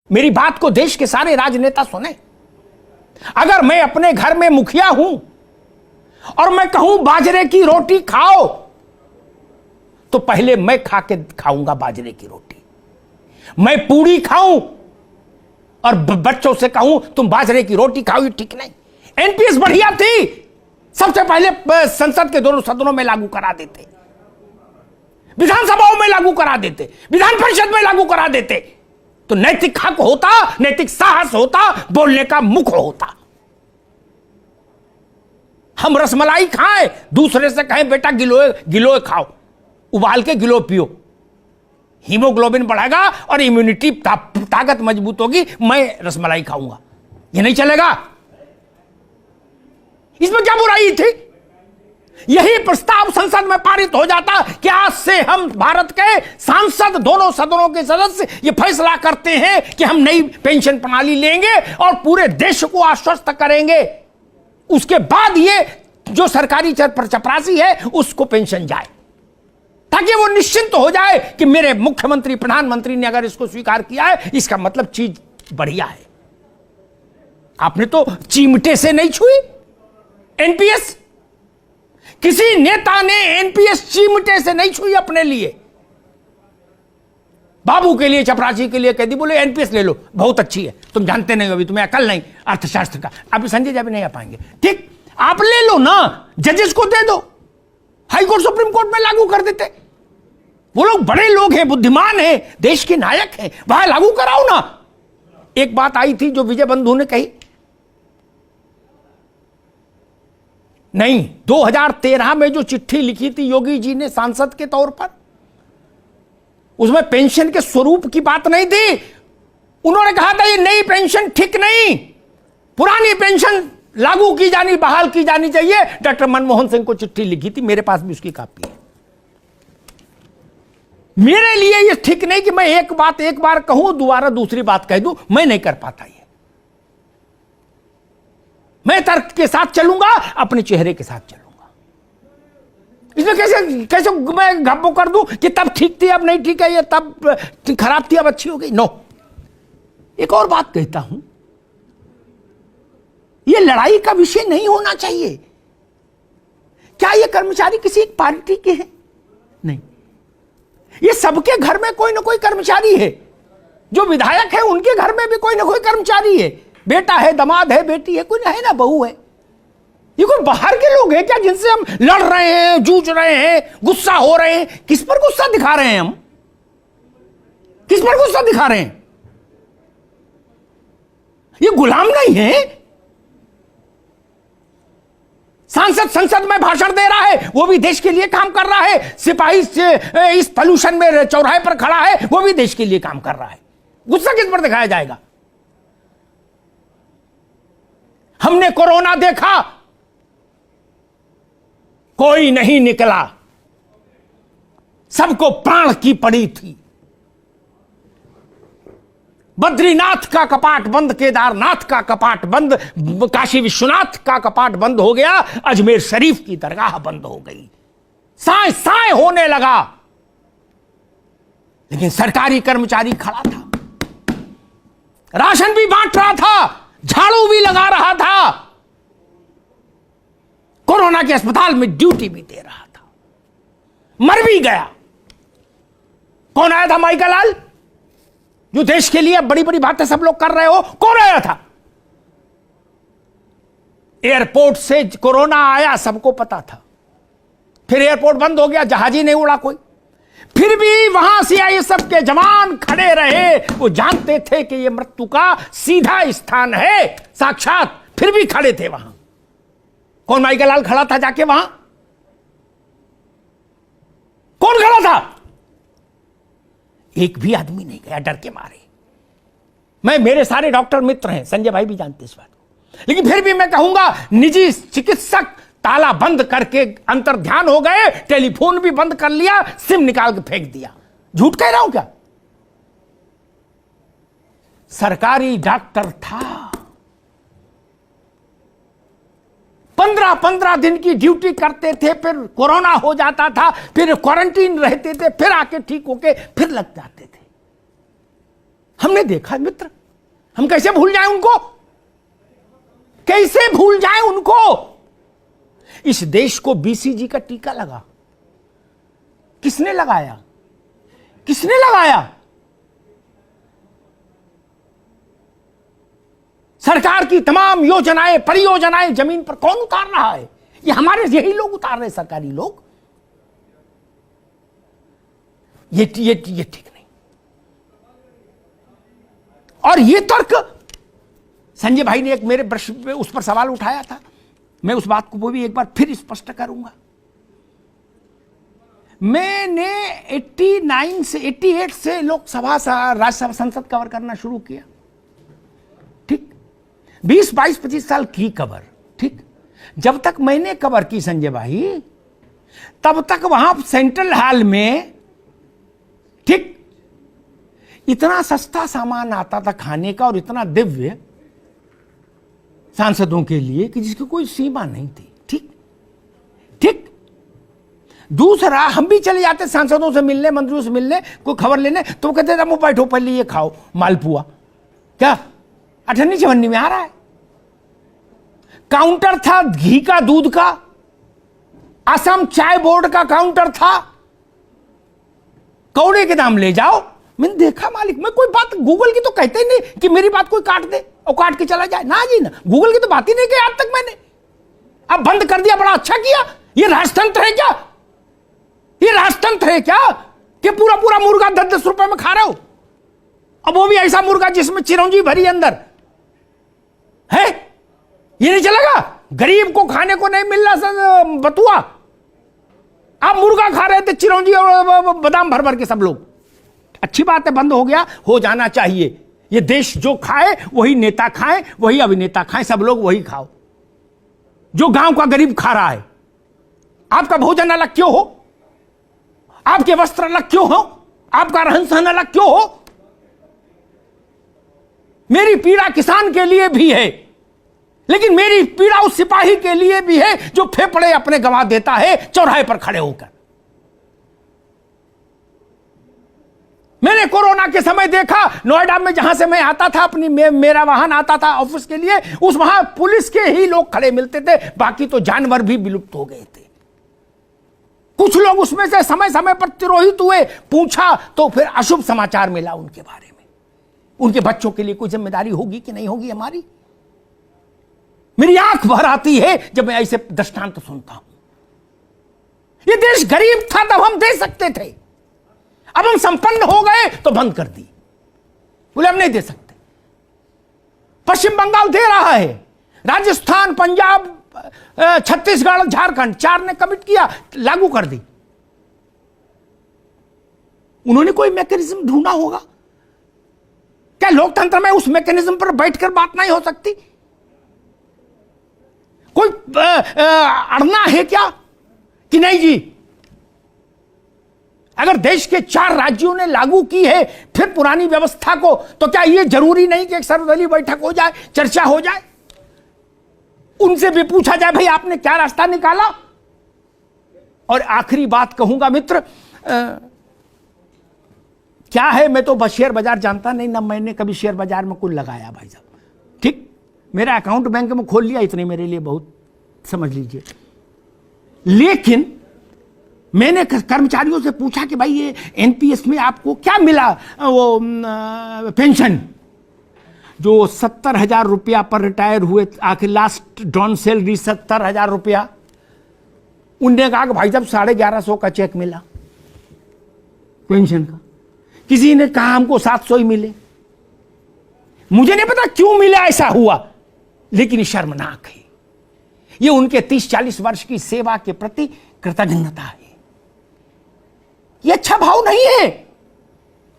मेरी बात को देश के सारे राजनेता सुने। अगर मैं अपने घर में मुखिया हूं और मैं कहूं बाजरे की रोटी खाओ, तो पहले मैं खाऊंगा बाजरे की रोटी। मैं पूड़ी खाऊं और बच्चों से कहूं तुम बाजरे की रोटी खाओ, ये ठीक नहीं। एनपीएस बढ़िया थी, सबसे पहले संसद के दोनों सदनों में लागू करा देते, विधानसभाओं में लागू करा देते, विधान परिषद में लागू करा देते, तो नैतिक हक होता, नैतिक साहस होता, बोलने का मुख होता। हम रसमलाई खाएं, दूसरे से कहें बेटा गिलोय गिलोय खाओ, उबाल के गिलो पियो, हीमोग्लोबिन बढ़ेगा और इम्यूनिटी ताकत मजबूत होगी, मैं रसमलाई खाऊंगा, ये नहीं चलेगा। इसमें क्या बुराई थी? यही प्रस्ताव संसद में पारित हो जाता कि आज से हम भारत के सांसद, दोनों सदनों के सदस्य ये फैसला करते हैं कि हम नई पेंशन प्रणाली लेंगे और पूरे देश को आश्वस्त करेंगे। उसके बाद ये जो सरकारी चपरासी है उसको पेंशन जाए, ताकि वो निश्चिंत हो जाए कि मेरे मुख्यमंत्री, प्रधानमंत्री ने अगर इसको स्वीकार किया है, इसका मतलब चीज बढ़िया है। आपने तो चिमटे से नहीं छुई एनपीएस, किसी नेता ने एनपीएस चिमटे से नहीं छुई अपने लिए। बाबू के लिए, चपरासी के लिए कह दी, बोले एनपीएस ले लो, बहुत अच्छी है, तुम जानते नहीं, अभी तुम्हें अकल नहीं अर्थशास्त्र का, अभी संजय जी भी नहीं आ पाएंगे, ठीक, आप ले लो ना, जजेस को दे दो, हाई कोर्ट सुप्रीम कोर्ट में लागू कर देते। वो लोग बड़े लोग हैं, बुद्धिमान हैं, देश के नायक हैं, वहां लागू कराओ ना। एक बात आई थी जो विजय बंधु ने कही, नहीं, 2013 में जो चिट्ठी लिखी थी योगी जी ने सांसद के तौर पर, उसमें पेंशन के स्वरूप की बात नहीं थी। उन्होंने कहा था ये नई पेंशन ठीक नहीं, पुरानी पेंशन लागू की जानी, बहाल की जानी चाहिए। डॉक्टर मनमोहन सिंह को चिट्ठी लिखी थी, मेरे पास भी उसकी कॉपी है। मेरे लिए ये ठीक नहीं कि मैं एक बार कहूं, दोबारा दूसरी बात कह दूं, मैं नहीं कर पाता ये। मैं तर्क के साथ चलूंगा, अपने चेहरे के साथ चलूंगा। इसमें कैसे मैं घब्बो कर दूं कि तब ठीक थी अब नहीं ठीक है, ये तब खराब थी अब अच्छी हो गई। नो, एक और बात कहता हूं, ये लड़ाई का विषय नहीं होना चाहिए। क्या ये कर्मचारी किसी एक पार्टी के हैं? नहीं, ये सबके घर में कोई ना कोई कर्मचारी है। जो विधायक है उनके घर में भी कोई ना कोई कर्मचारी है, बेटा है, दामाद है, बेटी है, कोई है ना, बहू है। ये कोई बाहर के लोग हैं क्या जिनसे हम लड़ रहे हैं, जूझ रहे हैं, गुस्सा हो रहे हैं? किस पर गुस्सा दिखा रहे हैं हम? किस पर गुस्सा दिखा रहे हैं? ये गुलाम नहीं है। सांसद संसद में भाषण दे रहा है, वो भी देश के लिए काम कर रहा है। सिपाही से इस पोल्यूशन में चौराहे पर खड़ा है, वो भी देश के लिए काम कर रहा है। गुस्सा किस पर दिखाया जाएगा? हमने कोरोना देखा, कोई नहीं निकला, सबको प्राण की पड़ी थी। बद्रीनाथ का कपाट बंद, केदारनाथ का कपाट बंद, काशी विश्वनाथ का कपाट बंद हो गया, अजमेर शरीफ की दरगाह बंद हो गई, साए साए होने लगा। लेकिन सरकारी कर्मचारी खड़ा था, राशन भी बांट रहा था, झाड़ू भी लगा रहा था, कोरोना के अस्पताल में ड्यूटी भी दे रहा था, मर भी गया। कौन आया था? माइकल लाल, जो देश के लिए बड़ी बड़ी बातें सब लोग कर रहे हो, कौन आया था? एयरपोर्ट से कोरोना आया, सबको पता था, फिर एयरपोर्ट बंद हो गया, जहाज ही नहीं उड़ा कोई, फिर भी वहां सीआईएसएफ के जवान खड़े रहे। वो जानते थे कि ये मृत्यु का सीधा स्थान है साक्षात, फिर भी खड़े थे वहां। कौन माइकल लाल खड़ा था जाके वहां? कौन खड़ा था? एक भी आदमी नहीं गया डर के मारे। मेरे सारे डॉक्टर मित्र हैं, संजय भाई भी जानते इस बात को, लेकिन फिर भी मैं कहूंगा, निजी चिकित्सक ताला बंद करके अंतर ध्यान हो गए, टेलीफोन भी बंद कर लिया, सिम निकाल के फेंक दिया। झूठ कह रहा हूं क्या? सरकारी डॉक्टर था, 15-15 दिन की ड्यूटी करते थे, फिर कोरोना हो जाता था, फिर क्वारंटीन रहते थे, फिर आके ठीक होके फिर लग जाते थे। हमने देखा मित्र, हम कैसे भूल जाएं उनको, कैसे भूल जाएं उनको। इस देश को बीसीजी का टीका लगा, किसने लगाया, किसने लगाया? सरकार की तमाम योजनाएं, परियोजनाएं जमीन पर कौन उतार रहा है? ये हमारे यही लोग उतार रहे, सरकारी लोग। ये ठीक नहीं। और ये तर्क संजय भाई ने एक मेरे प्रश्न पे उस पर सवाल उठाया था, मैं उस बात को वो भी एक बार फिर स्पष्ट करूंगा। मैंने 89 से 88 से लोकसभा राज्यसभा संसद कवर करना शुरू किया, ठीक, 20, 22, 25 साल की कवर, ठीक। जब तक मैंने कवर की संजय भाई, तब तक वहां सेंट्रल हॉल में, ठीक, इतना सस्ता सामान आता था खाने का और इतना दिव्य सांसदों के लिए कि जिसकी कोई सीमा नहीं थी, ठीक ठीक। दूसरा, हम भी चले जाते सांसदों से मिलने, मंत्रियों से मिलने, कोई खबर लेने, तो वो कहते थे बैठो पहले ये खाओ मालपुआ, क्या 98 चवन्नी में आ रहा है। काउंटर था घी का, दूध का, असम चाय बोर्ड का काउंटर था, कौड़े के दाम ले जाओ। मैंने देखा मालिक, मैं कोई बात गूगल की तो कहते ही नहीं कि मेरी बात कोई काट दे और काट के चला जाए, ना जी ना, गूगल की तो बात ही नहीं की आज तक मैंने। अब बंद कर दिया, बड़ा अच्छा किया। ये राजतंत्र है क्या? ये राजतंत्र है क्या कि पूरा पूरा मुर्गा 10-10 रुपए में खा रहे हो? अब वो भी ऐसा मुर्गा जिसमें चिरौंजी भरी अंदर है। ये नहीं चलेगा? गरीब को खाने को नहीं मिल रहा बतुआ, आप मुर्गा खा रहे थे चिरौंजी और बादाम भर भर के सब लोग। अच्छी बात है, बंद हो गया, हो जाना चाहिए। ये देश जो खाए वही नेता खाए, वही अभिनेता खाए, सब लोग वही खाओ जो गांव का गरीब खा रहा है। आपका भोजन अलग क्यों हो? आपके वस्त्र अलग क्यों हो? आपका रहन सहन अलग क्यों हो? मेरी पीड़ा किसान के लिए भी है, लेकिन मेरी पीड़ा उस सिपाही के लिए भी है जो फेफड़े अपने गंवा देता है चौराहे पर खड़े होकर। मैंने कोरोना के समय देखा, नोएडा में जहां से मैं आता था, अपनी मेरा वाहन आता था ऑफिस के लिए, उस वहां पुलिस के ही लोग खड़े मिलते थे, बाकी तो जानवर भी विलुप्त हो गए थे। कुछ लोग उसमें से समय समय पर तिरोहित हुए, पूछा तो फिर अशुभ समाचार मिला उनके बारे में। उनके बच्चों के लिए कोई जिम्मेदारी होगी कि नहीं होगी हमारी? मेरी आंख भर आती है जब मैं ऐसे दृष्टांत सुनता हूं। ये देश गरीब था तब हम दे सकते थे, अब हम संपन्न हो गए तो बंद कर दी, बोले हम नहीं दे सकते। पश्चिम बंगाल दे रहा है, राजस्थान, पंजाब, छत्तीसगढ़, झारखंड, 4 ने कमिट किया, लागू कर दी। उन्होंने कोई मैकेनिज्म ढूंढा होगा। क्या लोकतंत्र में उस मैकेनिज्म पर बैठकर बात नहीं हो सकती? कोई अड़ना है क्या कि नहीं जी? अगर देश के 4 राज्यों ने लागू की है फिर पुरानी व्यवस्था को, तो क्या यह जरूरी नहीं कि एक सर्वदलीय बैठक हो जाए, चर्चा हो जाए, उनसे भी पूछा जाए भाई आपने क्या रास्ता निकाला? और आखिरी बात कहूंगा मित्र, क्या है, मैं तो शेयर बाजार जानता नहीं ना, मैंने कभी शेयर बाजार में कुल लगाया भाई साहब, ठीक। मेरा अकाउंट बैंक में खोल लिया, इतने मेरे लिए बहुत, समझ लीजिए। लेकिन मैंने कर्मचारियों से पूछा कि भाई ये एनपीएस में आपको क्या मिला, वो पेंशन, जो 70,000 रुपया पर रिटायर हुए, आखिर लास्ट डॉन सैलरी 70,000 रुपया। उनने कहा कि भाई साहब 1150 का चेक मिला पेंशन का। किसी ने कहा हमको 700 ही मिले। मुझे नहीं पता क्यों मिला, ऐसा हुआ, लेकिन शर्मनाक है। ये उनके 30-40 वर्ष की सेवा के प्रति कृतज्ञता है। ये अच्छा भाव नहीं है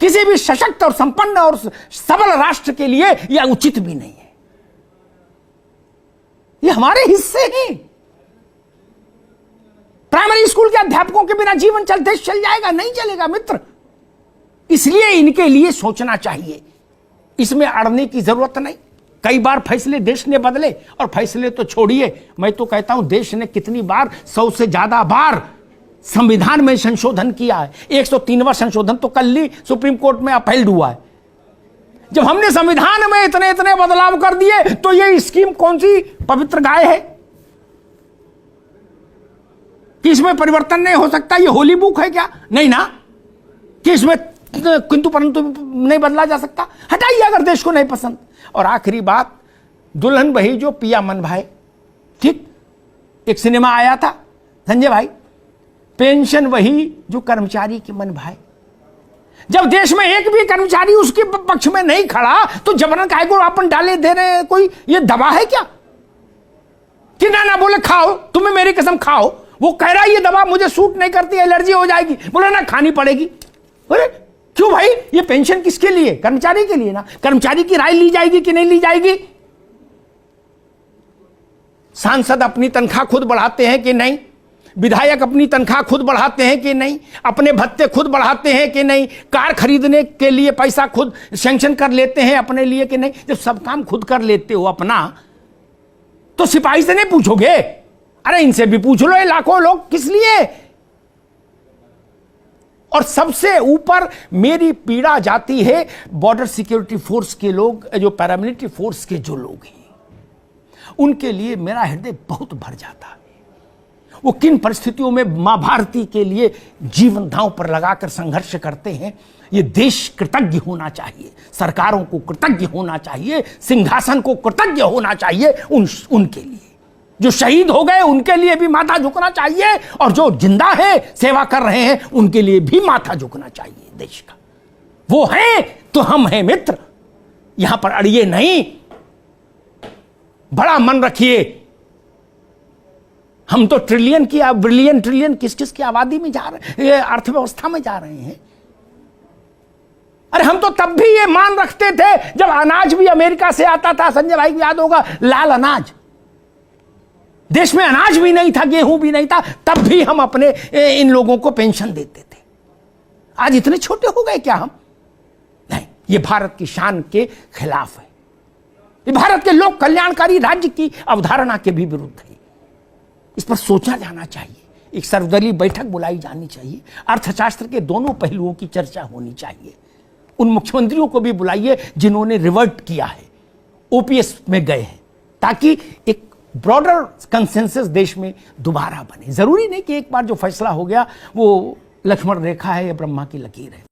किसी भी सशक्त और संपन्न और सबल राष्ट्र के लिए, यह उचित भी नहीं है। ये हमारे हिस्से हैं। प्राइमरी स्कूल के अध्यापकों के बिना जीवन देश चल जाएगा? नहीं चलेगा मित्र। इसलिए इनके लिए सोचना चाहिए, इसमें अड़ने की जरूरत नहीं। कई बार फैसले देश ने बदले, और फैसले तो छोड़िए, मैं तो कहता हूं देश ने कितनी बार, 100 से ज्यादा बार संविधान में संशोधन किया है। 103वां संशोधन तो कल ही सुप्रीम कोर्ट में अपील्ड हुआ है। जब हमने संविधान में इतने इतने बदलाव कर दिए तो ये स्कीम कौन सी पवित्र गाय है कि इसमें परिवर्तन नहीं हो सकता? ये होली बुक है क्या? नहीं ना, कि इसमें किंतु परंतु नहीं बदला जा सकता। हटाइए अगर देश को नहीं पसंद। और आखिरी बात, दुल्हन वही जो पिया मन भाई। ठीक, एक सिनेमा आया था संजय भाई, पेंशन वही जो कर्मचारी के मन भाई। जब देश में एक भी कर्मचारी उसके पक्ष में नहीं खड़ा तो जबरन काहे को अपन डाले दे रहे हैं? कोई ये दवा है क्या कि ना बोले खाओ, तुम्हें मेरी कसम खाओ। वो कह रहा है ये दवा मुझे सूट नहीं करती, एलर्जी हो जाएगी, बोले ना खानी पड़ेगी। अरे क्यों भाई? ये पेंशन किसके लिए? कर्मचारी के लिए ना। कर्मचारी की राय ली जाएगी कि नहीं ली जाएगी? सांसद अपनी तनख्वाह खुद बढ़ाते हैं कि नहीं? विधायक अपनी तनख्वाह खुद बढ़ाते हैं कि नहीं? अपने भत्ते खुद बढ़ाते हैं कि नहीं? कार खरीदने के लिए पैसा खुद सैंक्शन कर लेते हैं अपने लिए कि नहीं? जब सब काम खुद कर लेते हो अपना, तो सिपाही से नहीं पूछोगे? अरे इनसे भी पूछ लो, ये लाखों लोग किस लिए? और सबसे ऊपर मेरी पीड़ा जाती है बॉर्डर सिक्योरिटी फोर्स के लोग, जो पैरामिलिट्री फोर्स के जो लोग हैं, उनके लिए मेरा हृदय बहुत भर जाता है। वो किन परिस्थितियों में मां भारती के लिए जीवन दांव पर लगाकर संघर्ष करते हैं। ये देश कृतज्ञ होना चाहिए, सरकारों को कृतज्ञ होना चाहिए, सिंहासन को कृतज्ञ होना चाहिए उनके लिए। जो शहीद हो गए उनके लिए भी माथा झुकना चाहिए, और जो जिंदा है सेवा कर रहे हैं उनके लिए भी माथा झुकना चाहिए देश का। वो हैं तो हम हैं मित्र, यहां पर अड़िए नहीं। बड़ा मन रखिए, हम तो ट्रिलियन की बिलियन ट्रिलियन किस किस की आबादी में जा रहे हैं, अर्थव्यवस्था में जा रहे हैं। अरे हम तो तब भी ये मान रखते थे जब अनाज भी अमेरिका से आता था, संजय भाई को याद होगा, लाल अनाज। देश में अनाज भी नहीं था, गेहूं भी नहीं था, तब भी हम अपने इन लोगों को पेंशन देते थे। आज इतने छोटे हो गए क्या हम? नहीं, ये भारत की शान के खिलाफ है, ये भारत के लोक कल्याणकारी राज्य की अवधारणा के भी विरुद्ध है। इस पर सोचा जाना चाहिए, एक सर्वदलीय बैठक बुलाई जानी चाहिए, अर्थशास्त्र के दोनों पहलुओं की चर्चा होनी चाहिए। उन मुख्यमंत्रियों को भी बुलाइए जिन्होंने रिवर्ट किया है, ओपीएस में गए हैं, ताकि एक ब्रॉडर कंसेंसस देश में दोबारा बने। जरूरी नहीं कि एक बार जो फैसला हो गया वो लक्ष्मण रेखा है या ब्रह्मा की लकीर है।